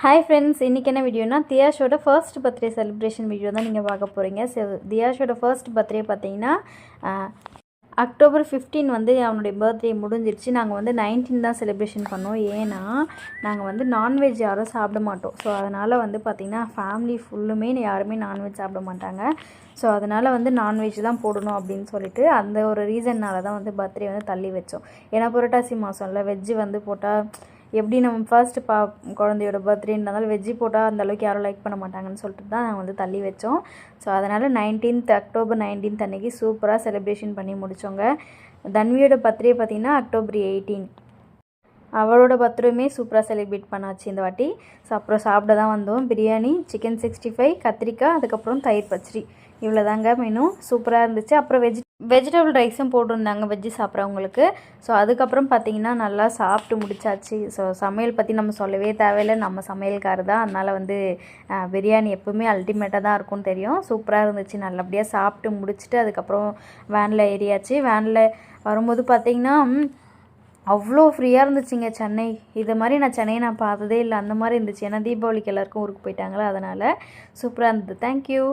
Hi friends, இன்றைக்கி என்ன வீடியோனா தியாஷோட first birthday celebration video தான் நீங்கள் பார்க்க போகிறீங்க. தியாஷோட ஃபர்ஸ்ட் பர்த்டே பார்த்தீங்கன்னா அக்டோபர் 15 வந்து அவனுடைய பர்த்டே முடிஞ்சிருச்சு. நாங்கள் வந்து 19 தான் செலிப்ரேஷன் பண்ணோம். ஏன்னா நாங்கள் வந்து நான்வெஜ் யாரும் சாப்பிட மாட்டோம். ஸோ அதனால் வந்து பார்த்திங்கன்னா ஃபேமிலி ஃபுல்லுமே யாருமே நான்வெஜ் சாப்பிட மாட்டாங்க. ஸோ அதனால் வந்து நான்வெஜ் தான் போடணும் அப்படின்னு சொல்லிட்டு அந்த ஒரு ரீசன்னால் தான் வந்து பர்த்டே வந்து தள்ளி வச்சோம். ஏன்னா புரட்டாசி மாதம்ல வெஜ்ஜு வந்து போட்டால் எப்படி நம்ம ஃபர்ஸ்ட் குழந்தையோட பர்த்டேன்றதால வெஜ்ஜி போட்டால் அந்தளவுக்கு யாரும் லைக் பண்ண மாட்டாங்கன்னு சொல்லிட்டு தான் நாங்கள் வந்து தள்ளி வச்சோம். ஸோ அதனால் அக்டோபர் 19 அன்றைக்கி சூப்பராக செலிப்ரேஷன் பண்ணி முடித்தோங்க. தன்வியோட பர்த்டே பார்த்திங்கன்னா அக்டோபர் 18. அவளோட பர்த்டேமே சூப்பராக செலிப்ரேட் பண்ணாச்சு இந்த வாட்டி. ஸோ அப்புறம் சாப்பிட தான் வந்தோம். பிரியாணி, சிக்கன் 65, கத்திரிக்காய், அதுக்கப்புறம் தயிர் பச்சடி, இவ்வளோ தாங்க மெனு. சூப்பராக இருந்துச்சு. அப்புறம் வெஜிடபிள் ரைஸும் போட்டிருந்தாங்க வெஜ்ஜு சாப்பிட்றவங்களுக்கு. ஸோ அதுக்கப்புறம் பார்த்திங்கன்னா நல்லா சாப்பிட்டு முடிச்சாச்சு. ஸோ சமையல் பற்றி நம்ம சொல்லவே தேவையில்லை, நம்ம சமையல்காரர் தான். அதனால் வந்து பிரியாணி எப்போவுமே அல்டிமேட்டாக தான் இருக்கும்னு தெரியும். சூப்பராக இருந்துச்சு. நல்லபடியாக சாப்பிட்டு முடிச்சுட்டு அதுக்கப்புறம் வேனில் ஏறியாச்சு. வேனில் வரும்போது பார்த்திங்கன்னா அவ்வளோ ஃப்ரீயாக இருந்துச்சுங்க சென்னை. இது மாதிரி நான் பார்த்ததே இல்லை. அந்த மாதிரி இருந்துச்சு. ஏன்னா தீபாவளிக்கு எல்லாருக்கும் ஊருக்கு போயிட்டாங்களா, அதனால் சூப்பராக இருந்தது. தேங்க்யூ.